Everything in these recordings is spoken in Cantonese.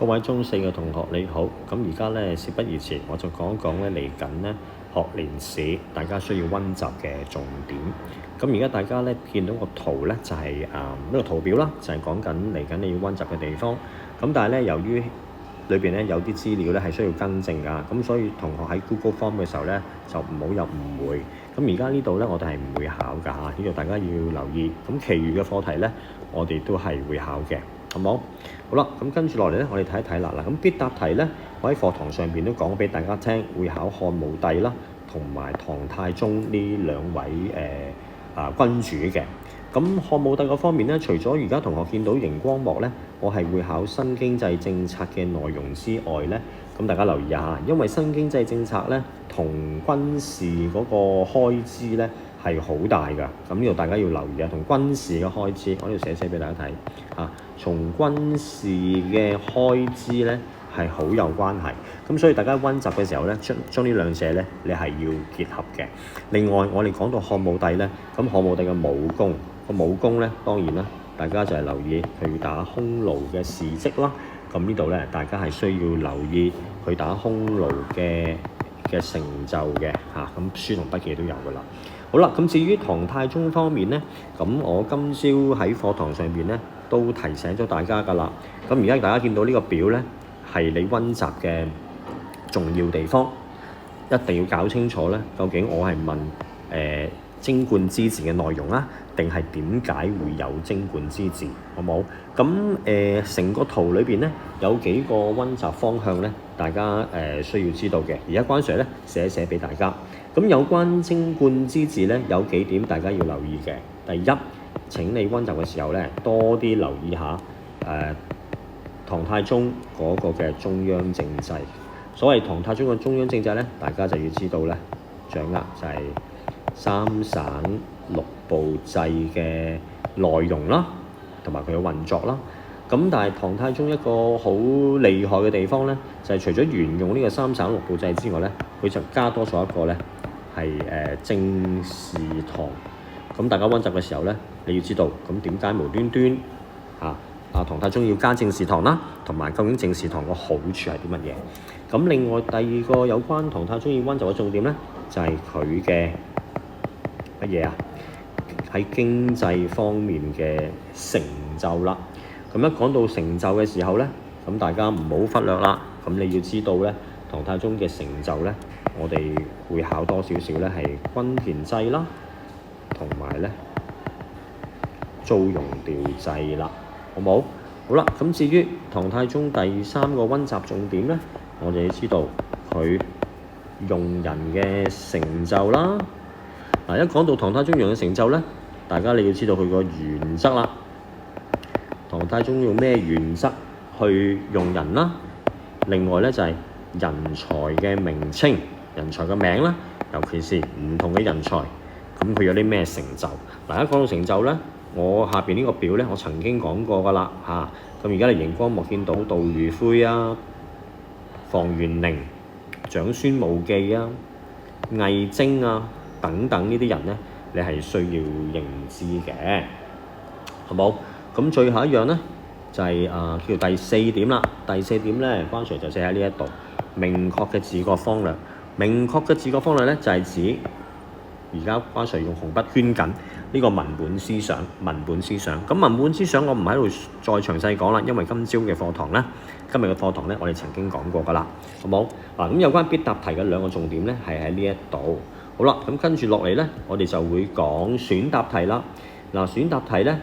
各位中四嘅同學你好，咁而家咧事不宜遲，我就講一講咧嚟緊咧學年試大家需要溫習嘅重點。咁而家大家咧見到個圖咧就係呢個圖表啦，就係講緊嚟緊你要溫習嘅地方。咁但係咧由於裏邊咧有啲資料咧係需要更正㗎，咁所以同學喺 Google Form 嘅時候咧就唔好有誤會。咁而家呢度咧我哋係唔會考㗎嚇，呢度大家要留意。咁其餘嘅課題咧我哋都係會考嘅。好冇？好啦，咁跟住落嚟咧，我哋睇一睇啦。嗱，咁必答題咧，我喺課堂上邊都講俾大家聽，會考漢武帝啦，同埋唐太宗呢兩位君主嘅。咁漢武帝嗰方面咧，除咗而家同學見到熒光幕咧，我係會考新經濟政策嘅內容之外咧，咁大家留意一下，因為新經濟政策咧同軍事嗰個開支咧係好大㗎。咁呢度大家要留意啊，同軍事嘅開支，我呢度寫俾大家睇嚇。從軍事嘅開支咧係好有關係，咁所以大家溫習嘅時候咧，將呢兩者咧，你係要結合嘅。另外，我哋講到漢武帝咧，咁漢武帝嘅武功，個武功咧當然啦，大家就係留意佢打匈奴嘅事蹟啦。咁呢度咧，大家係需要留意佢打匈奴嘅成就嘅嚇。咁書同筆記都有㗎啦。好啦，咁至於唐太宗方面咧，咁我今朝喺課堂上邊咧都提醒咗大家㗎啦。咁而家大家見到呢個表咧，係你溫習嘅重要地方，一定要搞清楚咧。究竟我係問貞觀之治嘅內容啊，定係點解會有貞觀之治？好冇？咁成個圖裏邊咧有幾個溫習方向咧，大家需要知道嘅。而家關 Sir 咧寫一寫俾大家。咁有關貞觀之治咧，有幾點大家要留意嘅。第一，請你溫習嘅時候咧，多啲留意下唐太宗嗰個嘅中央政制。所謂唐太宗嘅中央政制咧，大家就要知道咧，掌握就係三省六部制嘅內容啦，同埋佢嘅運作啦。咁但係唐太宗一個好厲害嘅地方咧，就係除咗沿用呢個三省六部制之外咧，佢就加多咗一個咧係正事堂。咁大家溫習嘅時候咧，你要知道咁點解無端端唐太宗要加正事堂啦，同埋究竟正事堂個好處係啲乜嘢？咁另外第二個有關唐太宗要溫習嘅重點咧，就係佢嘅乜嘢啊？喺經濟方面嘅成就啦。咁一講到成就嘅時候咧，咁大家唔好忽略啦。咁你要知道咧，唐太宗嘅成就咧，我哋會考多少少咧，係均田制啦，同埋咧租庸調制啦，好冇？好啦，咁至於唐太宗第三個溫習重點咧，我哋要知道佢用人嘅成就啦。嗱，一講到唐太宗用人嘅成就咧，大家你要知道佢個原則啦。唐太宗用咩原則去用人啦？另外咧就係人才嘅名稱、人才嘅名啦，尤其是唔同嘅人才，咁佢有啲咩成就？嗱，一講到成就咧，我下邊呢個表咧，我曾經講過㗎啦嚇。咁而家你熒光幕見到杜如晦啊、房元齡、長孫無忌啊、魏徵啊等等呢啲人咧，你係需要認知嘅，好冇？咁最後一樣咧就係叫第四點啦。第四點咧，關 Sir 就寫喺呢一度，明確嘅治國方略。明確嘅治國方略咧，就係指而家關 Sir 用紅筆圈緊呢個文本思想。文本思想，咁文本思想我唔喺度再詳細講啦，因為今日嘅課堂咧，我哋曾經講過㗎啦，好冇？嗱，咁有關必答題嘅兩個重點咧，係喺呢一度。好啦，咁跟住落嚟咧，我哋就會講選答題啦。嗱，選答題咧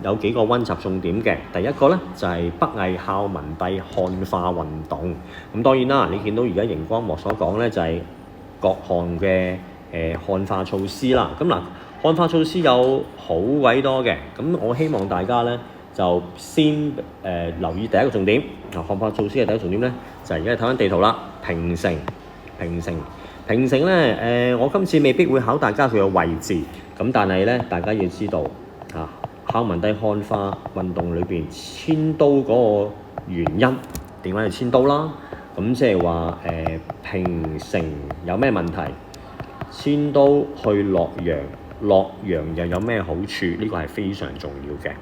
有幾個溫習重點嘅。第一個咧就係北魏孝文帝漢化運動。咁當然啦，你見到而家熒光幕所講咧就係各項嘅漢化措施啦。咁嗱，漢化措施有好鬼多嘅。咁我希望大家咧就先留意第一個重點。嗱，漢化措施嘅第一個重點咧就係而家睇翻地圖啦。平城咧我今次未必會考大家佢嘅位置。咁但係咧，大家要知道孝文帝漢化運動裏邊遷都嗰個原因點解要遷都啦？咁即係話平城有咩問題？遷都去洛陽，洛陽又有咩好處？呢個係非常重要嘅，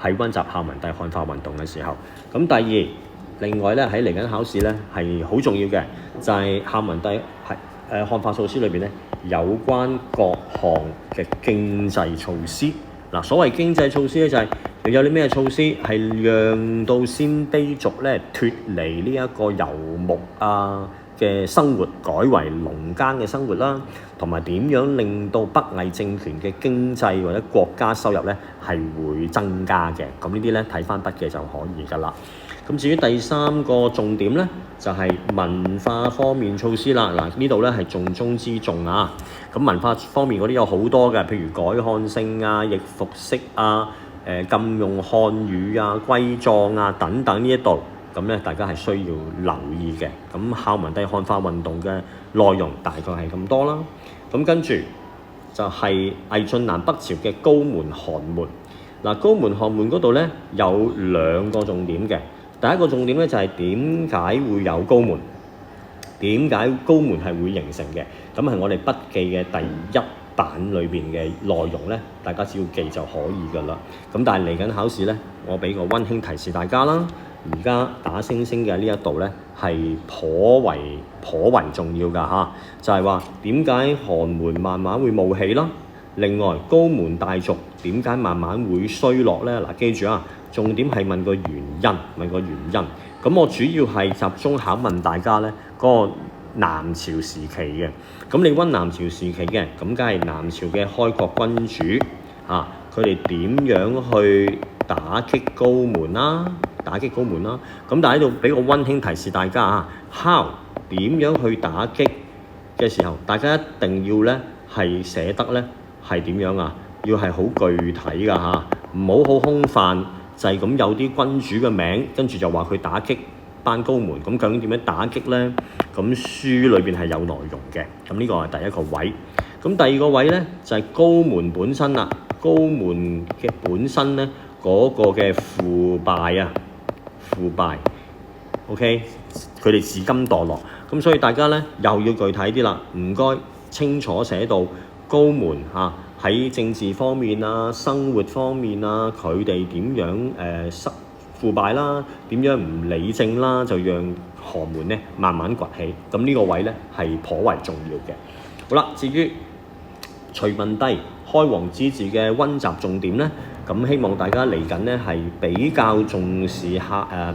喺溫習孝文帝漢化運動嘅時候。咁第二另外咧喺嚟緊考試咧係好重要嘅，就係考文帝係漢化措施裏邊咧有關各項嘅經濟措施。嗱，所謂經濟措施咧就係有啲咩措施係讓到鮮卑族咧脫離呢一個遊牧嘅生活，改為農耕嘅生活啦，同埋點樣令到北魏政權嘅經濟或者國家收入咧係會增加嘅。咁呢啲咧睇翻筆記就可以㗎啦。咁至於第三個重點咧，就係文化方面措施啦。嗱，呢度咧係重中之重啊。咁文化方面嗰啲有好多嘅，譬如改漢姓啊、易服飾啊、禁用漢語啊、歸葬啊等等呢一度，咁咧大家係需要留意嘅。咁考文帝漢化運動嘅內容大概係咁多啦。咁跟住就係魏晉南北朝嘅高門寒門。嗱，高門寒門嗰度咧有兩個重點嘅。第一個重點咧就係點解會有高門？點解高門係會形成嘅？咁係我哋筆記嘅第一版裏邊嘅內容咧，大家只要記就可以㗎啦。咁但係嚟緊考試咧，我俾個溫馨提示大家啦。而家打星星嘅呢一度咧係頗為重要㗎嚇，就係話點解寒門慢慢會冒起啦？另外高門大族點解慢慢會衰落咧？嗱，記住啊！重點係問個原因，咁我主要係集中考問大家咧嗰個南朝時期嘅。咁你溫南朝時期嘅，咁梗係南朝嘅開國君主啊，佢哋點樣去打擊高門啦？咁但係喺度俾個溫馨提示大家啊 ，how 點樣去打擊嘅時候，大家一定要咧係寫得咧係點樣啊？要係好具體㗎嚇，唔好空泛。就係咁有啲君主嘅名，跟住就話佢打擊班高門，咁究竟點樣打擊咧？咁書裏邊係有內容嘅，咁呢個係第一個位。咁第二個位咧就係高門本身啦，高門嘅本身咧嗰個嘅腐敗，OK， 佢哋自甘墮落，咁所以大家咧又要具體啲啦，唔該清楚寫到高門嚇。喺政治方面啊、生活方面啊，佢哋點樣腐敗啦，點樣唔理政啦，就讓寒門咧慢慢崛起。咁呢個位咧係頗為重要嘅。好啦，至於隋文帝開皇之治嘅溫習重點咧，咁希望大家嚟緊咧係比較重視下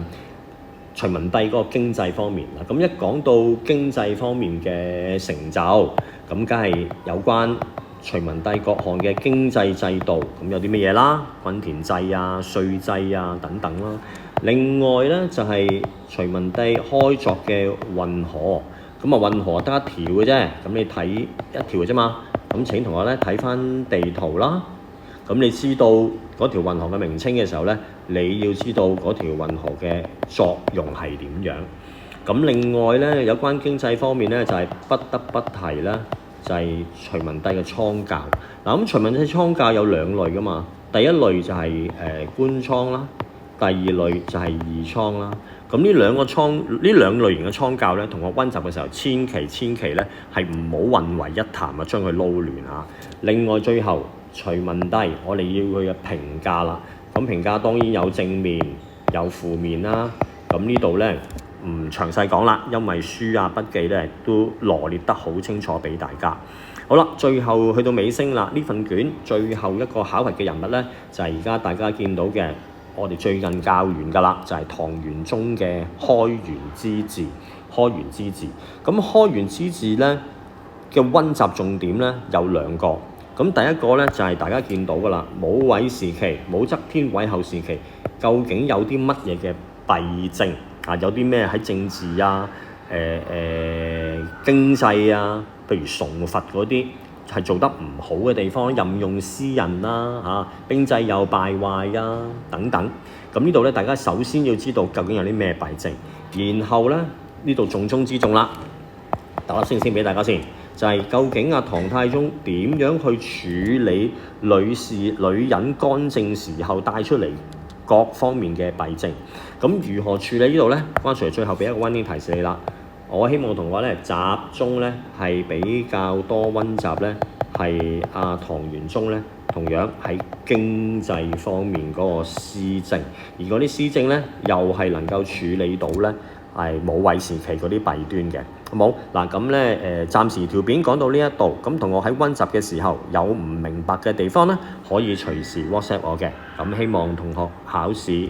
隋文帝嗰個經濟方面啦。咁一講到經濟方面嘅成就，咁梗係有關隋文帝各項嘅經濟制度，咁有啲乜嘢啦？均田制啊、稅制啊等等啦。另外咧就係隋文帝開鑿嘅運河，咁啊運河得一條嘅啫，咁你睇一條嘅啫嘛。咁請同學咧睇翻地圖啦。咁你知道嗰條運河嘅名稱嘅時候咧，你要知道嗰條運河嘅作用係點樣。咁另外咧有關經濟方面咧，就係不得不提啦。就係隋文帝嘅倉教。嗱，咁隋文帝倉教有兩類噶嘛，第一類就係官倉啦，第二類就係義倉啦。咁呢兩類型嘅倉教咧，同學溫習嘅時候，千祈咧係唔好混為一談啊，將佢撈亂嚇。另外最後隋文帝，我哋要佢嘅評價啦。咁評價當然有正面有負面啦。咁呢度咧唔詳細講啦，因為書啊筆記咧都羅列得好清楚俾大家。好啦，最後去到尾聲啦，呢份卷最後一個考核嘅人物咧，就係而家大家見到嘅，我哋最近教完㗎啦，就係唐玄宗嘅開元之治。咁開元之治咧嘅溫習重點咧有兩個。咁第一個咧就係大家見到㗎啦，武偉時期、武則天韋后時期，究竟有啲乜嘢嘅弊政？有啲咩喺政治啊、經濟啊，譬如崇佛嗰啲係做得唔好嘅地方，任用私人啦、兵制又敗壞啊等等。咁呢度咧，大家首先要知道究竟有啲咩弊政，然後咧呢度重中之重啦，打粒星俾大家先，就係究竟唐太宗點樣去處理女人干政時候帶出嚟各方面嘅弊政，咁如何處理呢度咧？關 Sir 最後俾一個溫馨提示你啦。我希望同學咧集中咧係比較多溫習咧係唐玄宗咧同樣喺經濟方面嗰個施政，而嗰啲施政咧又係能夠處理到咧係冇維持期嗰啲弊端嘅，好冇？嗱咁咧暫時條片講到呢一度，咁同學喺溫習嘅時候有唔明白嘅地方咧，可以隨時 WhatsApp 我嘅，咁希望同學考試